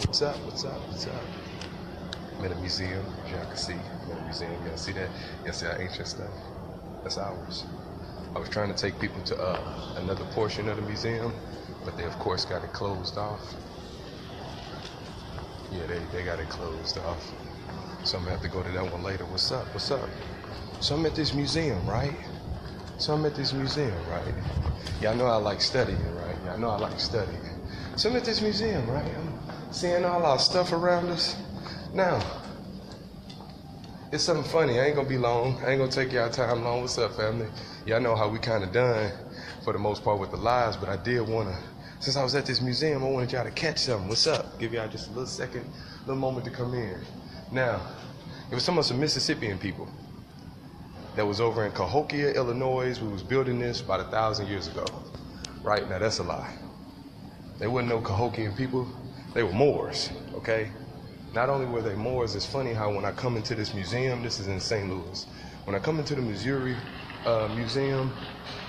What's up? What's up? What's up? I'm in a museum, as y'all can see. I'm in a museum. Y'all see that? Y'all see that ancient stuff? That's ours. I was trying to take people to another portion of the museum, but they of course got it closed off. Yeah, they got it closed off. So I'm gonna have to go to that one later. What's up? What's up? So I'm at this museum, right? Y'all know I like studying, right? Y'all know I like studying. So I'm at this museum, right? I'm seeing all our stuff around us. Now, it's something funny. I ain't gonna be long. I ain't gonna take y'all time long. What's up, family? Y'all know how we kind of done for the most part with the lives, but I did wanna, since I was at this museum, I wanted y'all to catch something. What's up? Give y'all just a little second, little moment to come in. Now, it was some Mississippian people that was over in Cahokia, Illinois. We was building this about 1,000 years ago. Right? Now that's a lie. They wasn't no Cahokian people. They were Moors, okay? Not only were they Moors, it's funny how when I come into this museum, this is in St. Louis, when I come into the Missouri museum,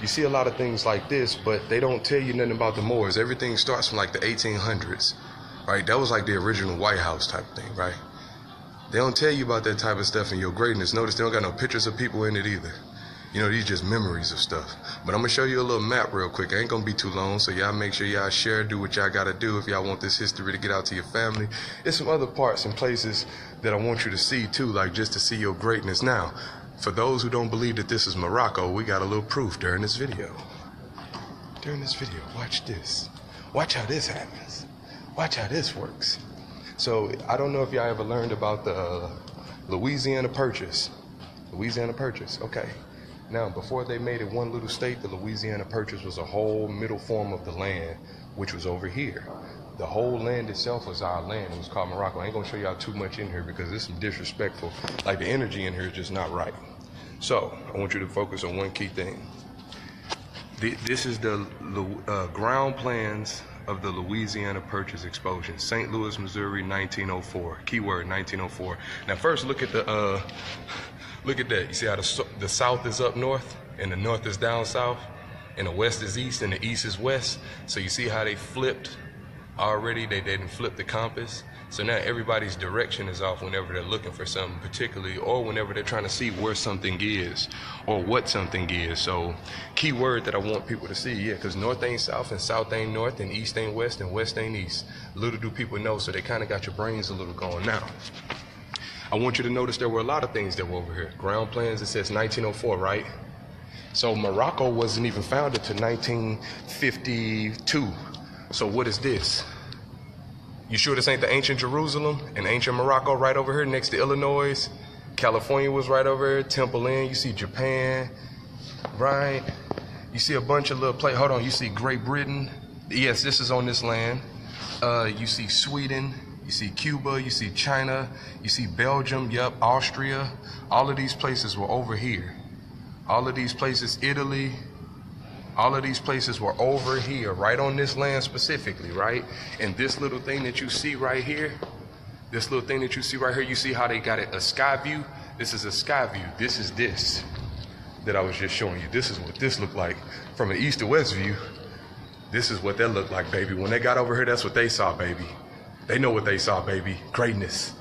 you see a lot of things like this, but they don't tell you nothing about the Moors. Everything starts from like the 1800s, right? That was like the original White House type thing, right? They don't tell you about that type of stuff in your greatness. Notice they don't got no pictures of people in it either. You know, these just memories of stuff. But I'm gonna show you a little map real quick. It ain't gonna be too long, so y'all make sure y'all share, do what y'all gotta do if y'all want this history to get out to your family. There's some other parts and places that I want you to see too, like just to see your greatness. Now, for those who don't believe that this is Morocco, we got a little proof during this video. Watch this. Watch how this happens. Watch how this works. So, I don't know if y'all ever learned about the Louisiana Purchase. Okay. Now, before they made it one little state, the Louisiana Purchase was a whole middle form of the land, which was over here. The whole land itself was our land. It was called Morocco. I ain't gonna show y'all too much in here because it's some disrespectful. Like the energy in here is just not right. So, I want you to focus on one key thing. This is the ground plans of the Louisiana Purchase explosion. St. Louis, Missouri, 1904. Keyword 1904. Now, first look at the look at that. You see how the south is up north and the north is down south and the west is east and the east is west. So you see how they flipped already? They didn't flip the compass. So now everybody's direction is off whenever they're looking for something particularly, or whenever they're trying to see where something is or what something is. So key word that I want people to see, yeah, because north ain't south and south ain't north and east ain't west and west ain't east. Little do people know, so they kind of got your brains a little going. Now, I want you to notice there were a lot of things that were over here. Ground plans, it says 1904, right? So Morocco wasn't even founded till 1952. So what is this? You sure this ain't the ancient Jerusalem and ancient Morocco right over here next to Illinois? California was right over here, Temple Inn, you see Japan, right? You see a bunch of little places. Hold on, you see Great Britain. Yes, this is on this land. You see Sweden, you see Cuba, you see China, you see Belgium, yep, Austria. All of these places were over here. All of these places, Italy, all of these places were over here, right on this land specifically, right? And this little thing that you see right here, you see how they got it a sky view? This is a sky view. This is this that I was just showing you. This is what this looked like from an east to west view. This is what that looked like, baby. When they got over here, that's what they saw, baby. They know what they saw, baby. Greatness.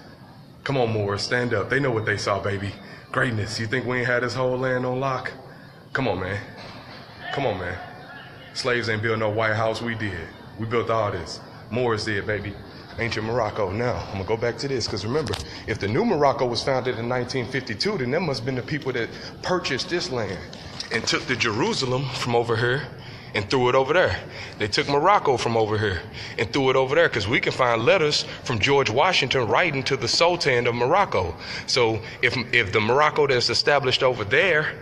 Come on, Moors, stand up. They know what they saw, baby. Greatness. You think we ain't had this whole land on lock? Come on, man. Slaves ain't built no White House, we did. We built all this. Moors did, baby. Ancient Morocco. Now, I'm gonna go back to this, because remember, if the new Morocco was founded in 1952, then that must have been the people that purchased this land and took the Jerusalem from over here and threw it over there. They took Morocco from over here and threw it over there, because we can find letters from George Washington writing to the Sultan of Morocco. So if the Morocco that's established over there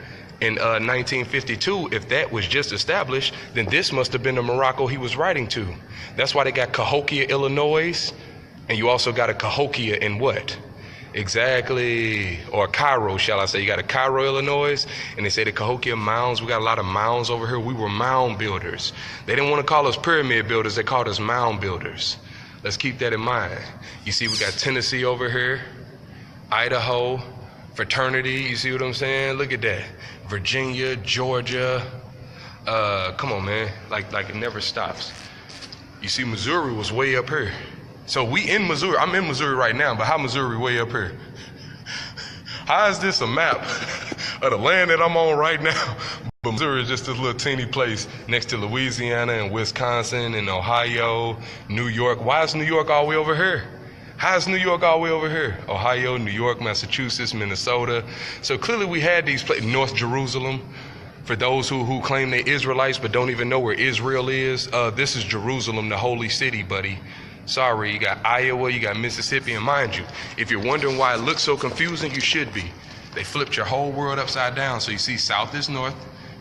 in 1952, if that was just established, then this must have been the Morocco he was writing to. That's why they got Cahokia, Illinois, and you also got a Cahokia in what? Exactly, or Cairo, shall I say. You got a Cairo, Illinois, and they say the Cahokia mounds. We got a lot of mounds over here. We were mound builders. They didn't want to call us pyramid builders. They called us mound builders. Let's keep that in mind. You see, we got Tennessee over here, Idaho, fraternity, you see what I'm saying? Look at that. Virginia, Georgia. Come on, man. Like it never stops. You see, Missouri was way up here. So we in Missouri. I'm in Missouri right now, but how Missouri way up here? How is this a map of the land that I'm on right now? But Missouri is just this little teeny place next to Louisiana and Wisconsin and Ohio, New York. Why is New York all the way over here? How is New York all the way over here? Ohio, New York, Massachusetts, Minnesota. So clearly we had these places. North Jerusalem. For those who claim they're Israelites but don't even know where Israel is, this is Jerusalem, the holy city, buddy. Sorry, you got Iowa, you got Mississippi, and mind you, if you're wondering why it looks so confusing, you should be. They flipped your whole world upside down. So you see south is north,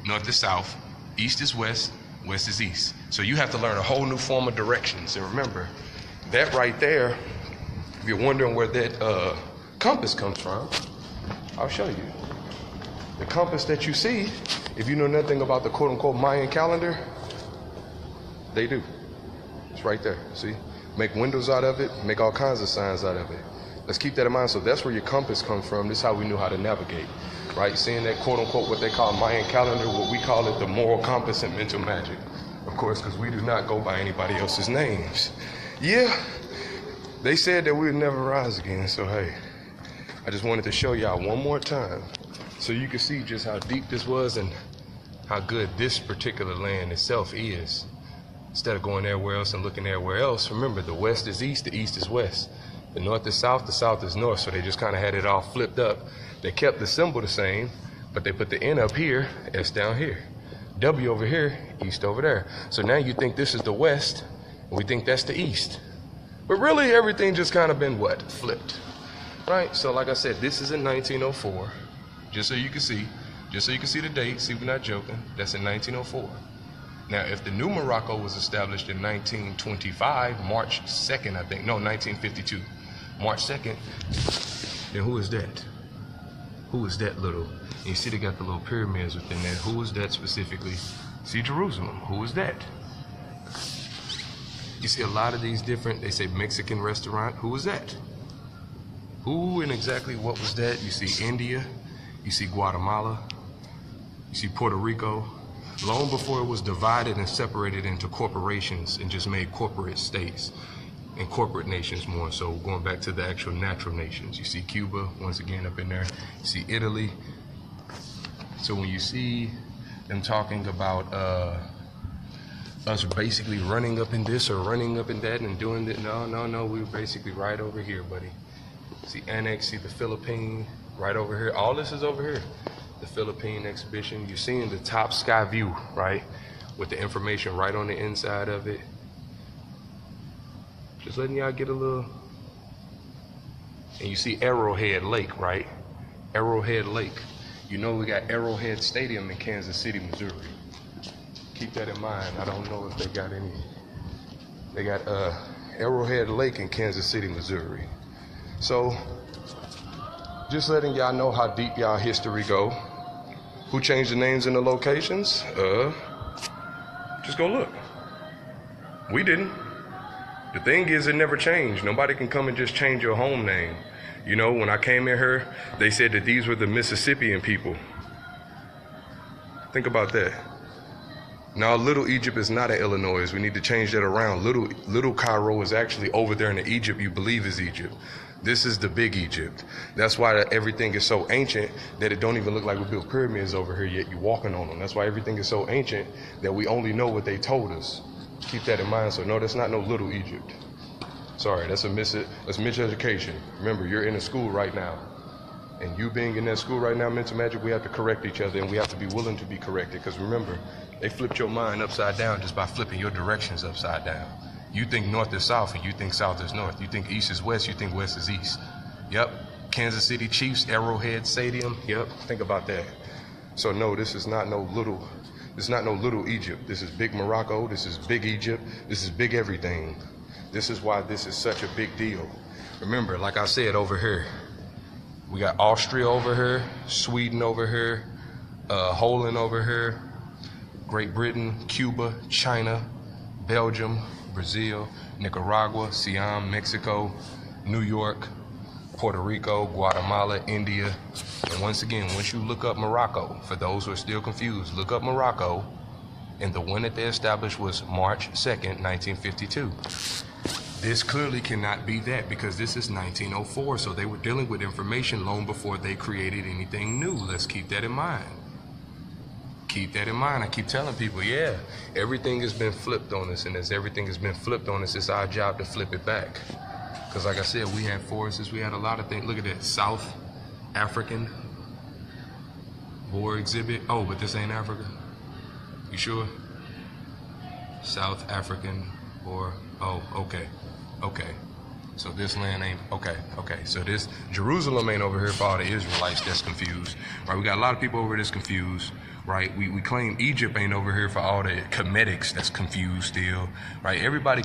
north is south, east is west, west is east. So you have to learn a whole new form of directions. And remember, that right there, if you're wondering where that compass comes from, I'll show you. The compass that you see, if you know nothing about the quote-unquote Mayan calendar, they do. It's right there, see? Make windows out of it, make all kinds of signs out of it. Let's keep that in mind. So that's where your compass comes from. This is how we knew how to navigate, right? Seeing that quote-unquote what they call Mayan calendar, what we call it the moral compass and mental magic. Of course, because we do not go by anybody else's names. Yeah, they said that we would never rise again, so hey, I just wanted to show y'all one more time so you can see just how deep this was and how good this particular land itself is. Instead of going everywhere else and looking everywhere else, remember the west is east, the east is west. The north is south, the south is north. So they just kind of had it all flipped up. They kept the symbol the same, but they put the N up here, S down here. W over here, east over there. So now you think this is the west, and we think that's the east. But really everything just kind of been what? Flipped, right? So like I said, this is in 1904, just so you can see the date, see we're not joking, that's in 1904. Now, if the new Morocco was established in 1925, March 2nd, I think, no, 1952, March 2nd, then who is that? Who is that little? And you see they got the little pyramids within there. Who is that specifically? See Jerusalem, who is that? You see a lot of these different, they say Mexican restaurant, who is that? Who and exactly what was that? You see India, you see Guatemala, you see Puerto Rico. Long before it was divided and separated into corporations and just made corporate states and corporate nations more. So going back to the actual natural nations, you see Cuba once again up in there. You see Italy. So when you see them talking about us basically running up in this or running up in that and doing that, no, we were basically right over here, buddy. See Annex, see the Philippines, right over here. All this is over here. The Philippine exhibition, you're seeing the top sky view, right? With the information right on the inside of it. Just letting y'all get a little. And you see Arrowhead Lake, right? Arrowhead Lake. You know we got Arrowhead Stadium in Kansas City, Missouri. Keep that in mind. I don't know if they got any. They got Arrowhead Lake in Kansas City, Missouri. So just letting y'all know how deep y'all history go. Who changed the names and the locations? Just go look. We didn't. The thing is, it never changed. Nobody can come and just change your home name. You know, when I came in here, they said that these were the Mississippian people. Think about that. Now, Little Egypt is not in Illinois. We need to change that around. Little Cairo is actually over there in the Egypt you believe is Egypt. This is the big Egypt. That's why everything is so ancient that it don't even look like we built pyramids over here yet you're walking on them. That's why everything is so ancient that we only know what they told us. Keep that in mind. So no, that's not no Little Egypt. Sorry, that's miseducation. Remember, you're in a school right now. And you being in that school right now, mental magic, we have to correct each other and we have to be willing to be corrected. Because remember, they flipped your mind upside down just by flipping your directions upside down. You think north is south and you think south is north. You think east is west, you think west is east. Yep. Kansas City Chiefs, Arrowhead Stadium. Yep. Think about that. So no, this is not no little Egypt. This is big Morocco. This is big Egypt. This is big everything. This is why this is such a big deal. Remember, like I said over here, we got Austria over here, Sweden over here, Holland over here, Great Britain, Cuba, China, Belgium, Brazil, Nicaragua, Siam, Mexico, New York, Puerto Rico, Guatemala, India. And once again, once you look up Morocco, for those who are still confused, look up Morocco, and the one that they established was March 2nd, 1952. This clearly cannot be that because this is 1904, so they were dealing with information long before they created anything new. Let's keep that in mind. Keep that in mind. I keep telling people, yeah, everything has been flipped on us, and as everything has been flipped on us, it's our job to flip it back. Because like I said, we had forests, we had a lot of things. Look at that, South African Boer exhibit. Oh, but this ain't Africa? You sure? South African Boer. Oh, okay. Okay. So this land ain't, okay. So this, Jerusalem ain't over here for all the Israelites that's confused, right? We got a lot of people over here that's confused, right? We claim Egypt ain't over here for all the Comedics that's confused still, right? Everybody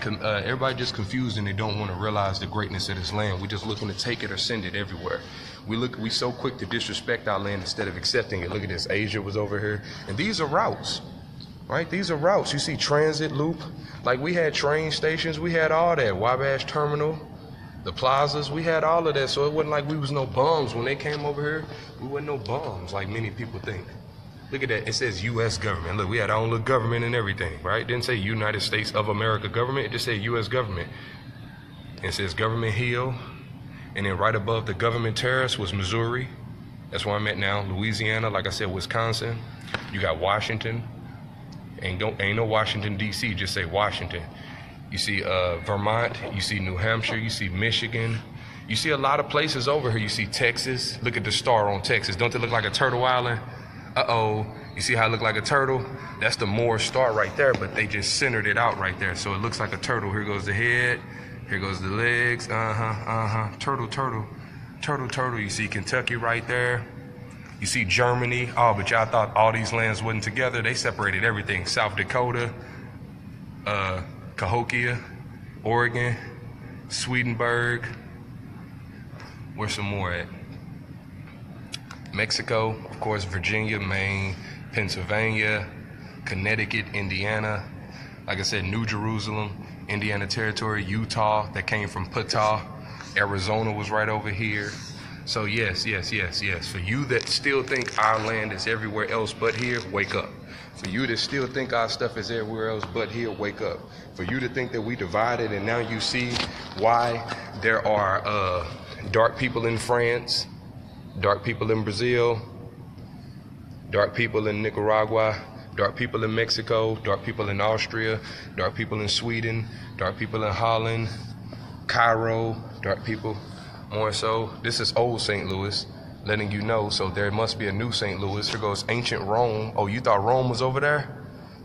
just confused and they don't want to realize the greatness of this land. We just looking to take it or send it everywhere. We so quick to disrespect our land instead of accepting it. Look at this, Asia was over here. And these are routes, right? These are routes. You see transit loop, like we had train stations, we had all that, Wabash Terminal, the plazas, we had all of that. So it wasn't like we was no bums when they came over here. We wasn't no bums like many people think. Look at that, it says U.S. government. Look, we had our own little government and everything, right? It didn't say United States of America government, it just said U.S. government. It says Government Hill, and then right above the government terrace was Missouri. That's where I'm at now. Louisiana, like I said, Wisconsin. You got Washington. Ain't no Washington, D.C., just say Washington. You see Vermont, you see New Hampshire, you see Michigan. You see a lot of places over here. You see Texas. Look at the star on Texas. Don't it look like a turtle island? Uh-oh. You see how it look like a turtle? That's the Moore star right there, but they just centered it out right there. So it looks like a turtle. Here goes the head. Here goes the legs. Turtle. You see Kentucky right there. You see Germany. Oh, but y'all thought all these lands wasn't together. They separated everything. South Dakota, Cahokia, Oregon, Swedenborg. Where's some more at? Mexico, of course, Virginia, Maine, Pennsylvania, Connecticut, Indiana. Like I said, New Jerusalem, Indiana Territory, Utah, that came from Putah. Arizona was right over here. So yes. For you that still think our land is everywhere else but here, wake up. For you that still think our stuff is everywhere else but here, wake up. For you to think that we divided and now you see why there are dark people in France, dark people in Brazil, dark people in Nicaragua, dark people in Mexico, dark people in Austria, dark people in Sweden, dark people in Holland, Cairo, dark people. More so, this is old St. Louis, letting you know, so there must be a new St. Louis. Here goes ancient Rome. Oh, you thought Rome was over there?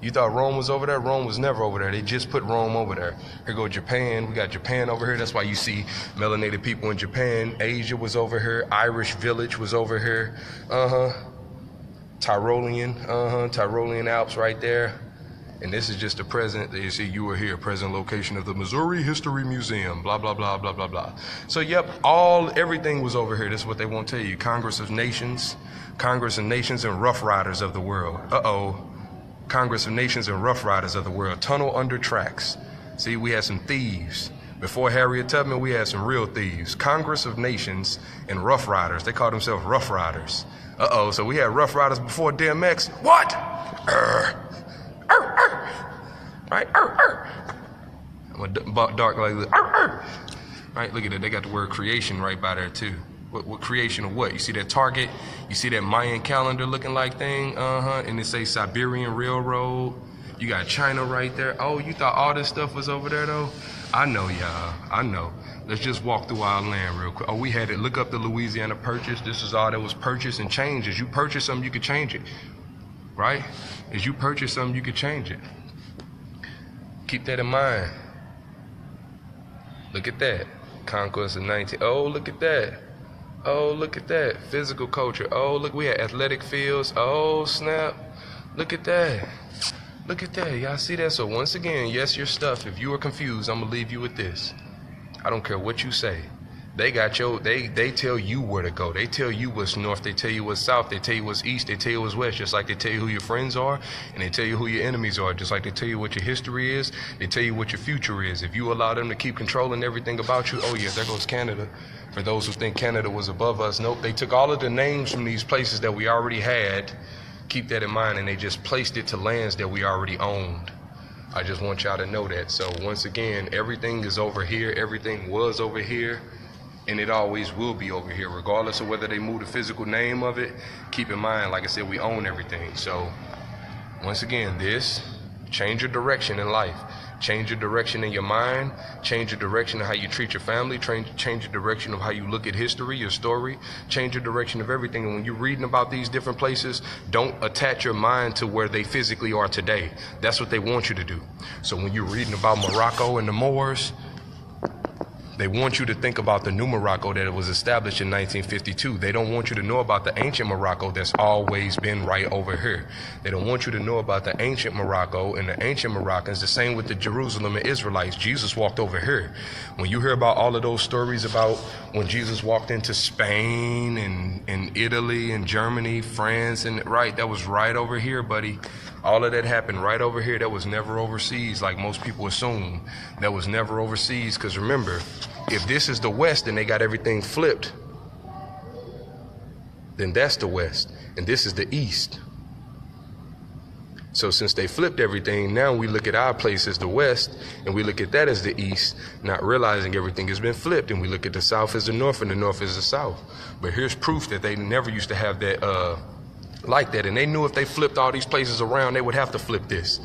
You thought Rome was over there? Rome was never over there. They just put Rome over there. Here go Japan. We got Japan over here. That's why you see melanated people in Japan. Asia was over here. Irish village was over here. Tyrolean Alps right there. And this is just the present. You see, you were here, present location of the Missouri History Museum, blah, blah, blah, blah, blah, blah. So, yep, everything was over here. This is what they won't tell you. Congress of Nations and Rough Riders of the world. Congress of Nations and Rough Riders of the world. Tunnel under tracks. See, we had some thieves. Before Harriet Tubman, we had some real thieves. Congress of Nations and Rough Riders. They called themselves Rough Riders. So we had Rough Riders before DMX. What? Right? I'm a dark like this. Right? Look at that. They got the word creation right by there too. What creation of what? You see that target? You see that Mayan calendar looking like thing? And it say Siberian Railroad. You got China right there. Oh, you thought all this stuff was over there though? I know, y'all. I know. Let's just walk through our land real quick. Oh, we had it. Look up the Louisiana Purchase. This is all that was purchased and changed. As you purchase something, you could change it. Right? As you purchase something, you could change it. Keep that in mind. Look at that. Conquest of 19. Oh, look at that. Oh, look at that. Physical culture. Oh, look, we had athletic fields. Oh, snap. Look at that. Look at that. Y'all see that? So once again, yes, your stuff. If you are confused, I'm going to leave you with this. I don't care what you say. They got they tell you where to go. They tell you what's north. They tell you what's south. They tell you what's east. They tell you what's west. Just like they tell you who your friends are, and they tell you who your enemies are. Just like they tell you what your history is. They tell you what your future is. If you allow them to keep controlling everything about you, oh yeah, there goes Canada. For those who think Canada was above us, nope. They took all of the names from these places that we already had. Keep that in mind, and they just placed it to lands that we already owned. I just want y'all to know that. So once again, everything is over here. Everything was over here, and it always will be over here, regardless of whether they move the physical name of it. Keep in mind, like I said, we own everything. So once again, change your direction in life. Change your direction in your mind. Change your direction of how you treat your family. Change your direction of how you look at history, your story. Change your direction of everything. And when you're reading about these different places, don't attach your mind to where they physically are today. That's what they want you to do. So when you're reading about Morocco and the Moors, they want you to think about the new Morocco that was established in 1952. They don't want you to know about the ancient Morocco that's always been right over here. They don't want you to know about the ancient Morocco and the ancient Moroccans. The same with the Jerusalem and Israelites. Jesus walked over here. When you hear about all of those stories about when Jesus walked into Spain and Italy and Germany, France, and right, that was right over here, buddy. All of that happened right over here. That was never overseas like most people assume. That was never overseas, because remember, if this is the West and they got everything flipped, then that's the West, and this is the East. So since they flipped everything, now we look at our place as the West, and we look at that as the East, not realizing everything has been flipped, and we look at the South as the North, and the North as the South. But here's proof that they never used to have that like that, and they knew if they flipped all these places around, they would have to flip this.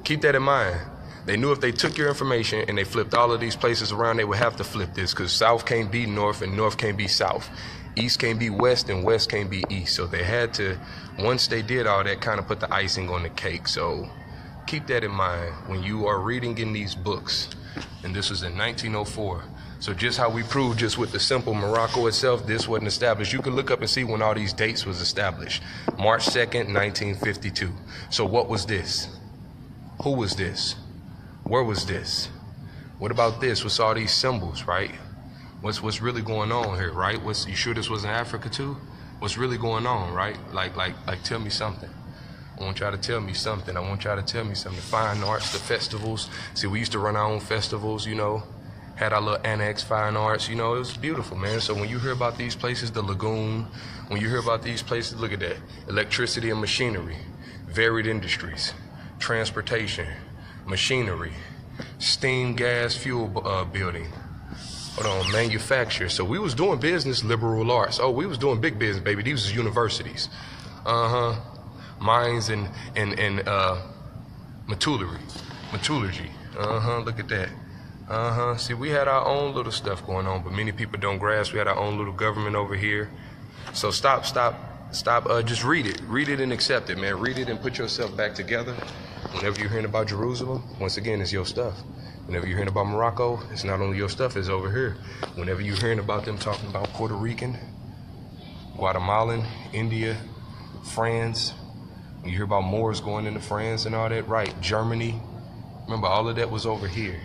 Keep that in mind. They knew if they took your information and they flipped all of these places around, they would have to flip this, because South can't be North and North can't be South. East can't be West and West can't be East. So they had to, once they did all that, kind of put the icing on the cake. So keep that in mind when you are reading in these books. And this was in 1904. So just how we proved just with the simple Morocco itself, this wasn't established. You can look up and see when all these dates was established. March 2nd, 1952. So what was this? Who was this? Where was this? What about this? What's all these symbols, right? What's really going on here, right? You sure this was in Africa too? What's really going on, right? Like, tell me something. I want y'all to tell me something. I want y'all to tell me something. The fine arts, the festivals. See, we used to run our own festivals, you know. Had our little annex, fine arts, you know, it was beautiful, man. So when you hear about these places, the lagoon, when you hear about these places, look at that. Electricity and machinery, varied industries, transportation, machinery, steam, gas, fuel building, manufacture. So we was doing business, liberal arts. Oh, we was doing big business, baby. These was universities. Mines and metallurgy. Look at that. See, we had our own little stuff going on, but many people don't grasp. We had our own little government over here. So stop. Just read it and accept it, man. Read it and put yourself back together. Whenever you're hearing about Jerusalem, once again, it's your stuff. Whenever you're hearing about Morocco, it's not only your stuff, it's over here. Whenever you're hearing about them talking about Puerto Rican, Guatemalan, India, France, when you hear about Moors going into France and all that, right, Germany, remember all of that was over here.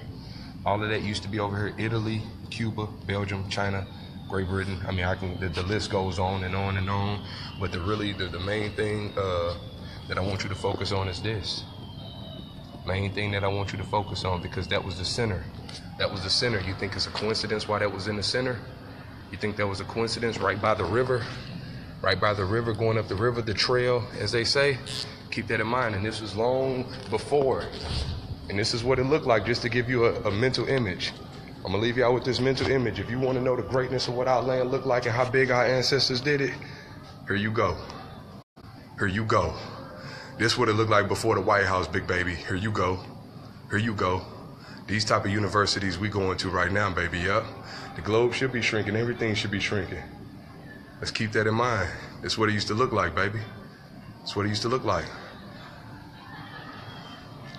All of that used to be over here. Italy, Cuba, Belgium, China, Great Britain. I mean, the list goes on and on and on. But the main thing that I want you to focus on is this. Main thing that I want you to focus on, because that was the center. That was the center. You think it's a coincidence why that was in the center? You think that was a coincidence right by the river? Right by the river, going up the river, the trail, as they say? Keep that in mind. And this was long before. And this is what it looked like, just to give you a mental image. I'm gonna leave y'all with this mental image. If you want to know the greatness of what our land looked like and how big our ancestors did it, here you go. Here you go. This is what it looked like before the White House, big baby. Here you go. Here you go. These type of universities we going to right now, baby, yup. The globe should be shrinking. Everything should be shrinking. Let's keep that in mind. This is what it used to look like, baby. That's what it used to look like.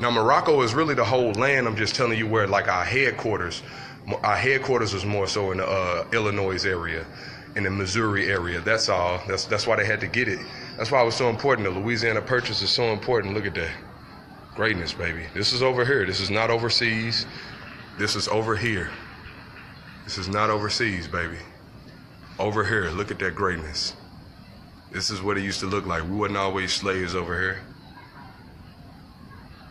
Now, Morocco is really the whole land. I'm just telling you where, like, our headquarters was more so in the Illinois area, in the Missouri area. That's all. That's why they had to get it. That's why it was so important. The Louisiana Purchase is so important. Look at that. Greatness, baby. This is over here. This is not overseas. This is over here. This is not overseas, baby. Over here. Look at that greatness. This is what it used to look like. We wasn't always slaves over here.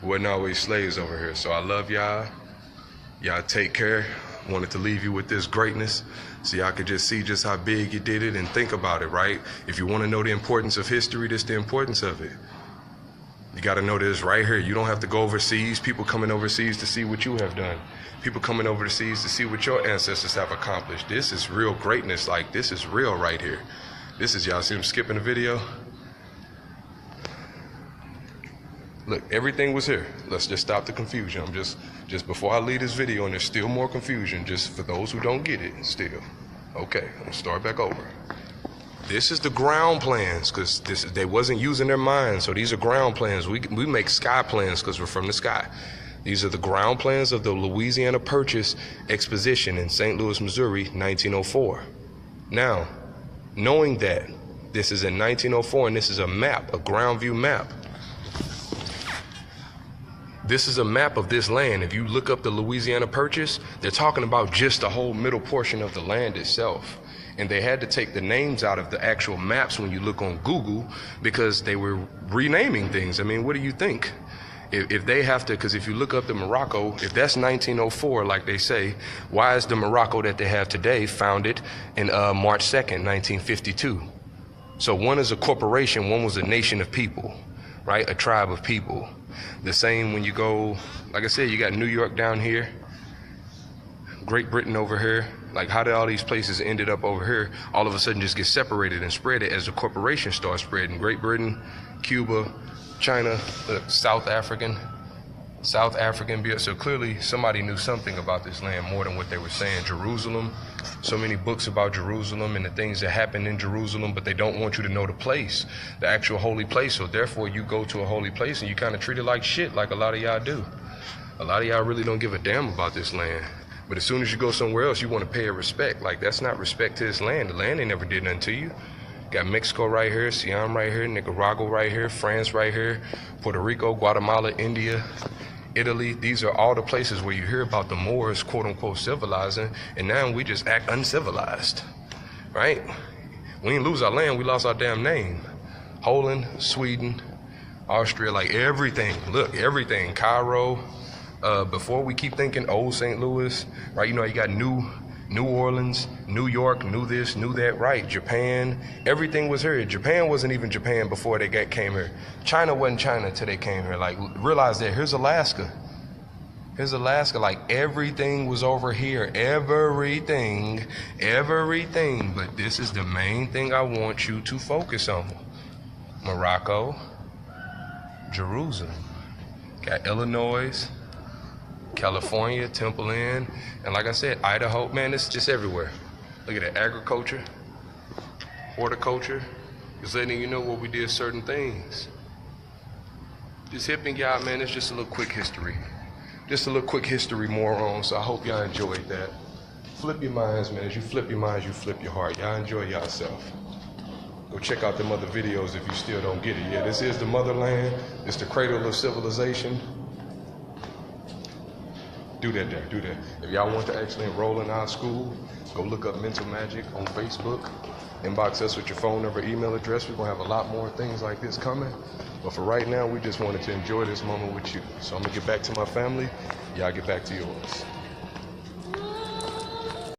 We wasn't always slaves over here. So I love y'all. Y'all take care. Wanted to leave you with this greatness so y'all could just see just how big you did it and think about it, right? If you want to know the importance of history, this is the importance of it. You got to know this right here. You don't have to go overseas. People coming overseas to see what you have done. People coming overseas to see what your ancestors have accomplished. This is real greatness. Like, this is real right here. This is, y'all see him skipping the video? Look, everything was here. Let's just stop the confusion. I'm just before I leave this video, and there's still more confusion, just for those who don't get it still. Okay, I'm gonna start back over. This is the ground plans, because they wasn't using their minds, so these are ground plans. We make sky plans because we're from the sky. These are the ground plans of the Louisiana Purchase Exposition in St. Louis, Missouri, 1904. Now, knowing that this is in 1904 and this is a map, a ground view map, this is a map of this land. If you look up the Louisiana Purchase, they're talking about just the whole middle portion of the land itself. And they had to take the names out of the actual maps when you look on Google because they were renaming things. I mean, what do you think? If they have to, because if you look up the Morocco, if that's 1904, like they say, why is the Morocco that they have today founded in March 2nd, 1952? So one is a corporation, one was a nation of people, right? A tribe of people. The same when you go, like I said, you got New York down here, Great Britain over here. Like, how did all these places ended up over here all of a sudden just get separated and spread it as the corporation starts spreading? Great Britain, Cuba, China, South African. So clearly somebody knew something about this land more than what they were saying. Jerusalem, so many books about Jerusalem and the things that happened in Jerusalem, but they don't want you to know the place, the actual holy place. So therefore you go to a holy place and you kind of treat it like shit, like a lot of y'all do. A lot of y'all really don't give a damn about this land. But as soon as you go somewhere else, you want to pay it respect. Like, that's not respect to this land. The land ain't never did nothing to you. Got Mexico right here, Siam right here, Nicaragua right here, France right here, Puerto Rico, Guatemala, India, Italy. These are all the places where you hear about the Moors, quote unquote, civilizing, and now we just act uncivilized, right? We didn't lose our land, we lost our damn name. Holland, Sweden, Austria, like everything. Look, everything. Cairo. Before we keep thinking old St. Louis, right? You know, you got New Orleans, New York, knew this, knew that, right? Japan, everything was here. Japan wasn't even Japan before they came here. China wasn't China till they came here. Like, realize that here's Alaska. Here's Alaska, like everything was over here. Everything. But this is the main thing I want you to focus on. Morocco, Jerusalem, got Illinois, California, Temple Inn, and like I said, Idaho. Man, it's just everywhere. Look at that, agriculture, horticulture. Just letting you know where we did certain things. Just hipping y'all, man, it's just a little quick history. Just a little quick history more on, so I hope y'all enjoyed that. Flip your minds, man. As you flip your minds, you flip your heart. Y'all enjoy yourself. Go check out them other videos if you still don't get it. Yeah, this is the motherland. It's the cradle of civilization. Do that there, do that. If y'all want to actually enroll in our school, go look up Mental Magic on Facebook. Inbox us with your phone number, email address. We're going to have a lot more things like this coming. But for right now, we just wanted to enjoy this moment with you. So I'm going to get back to my family. Y'all get back to yours.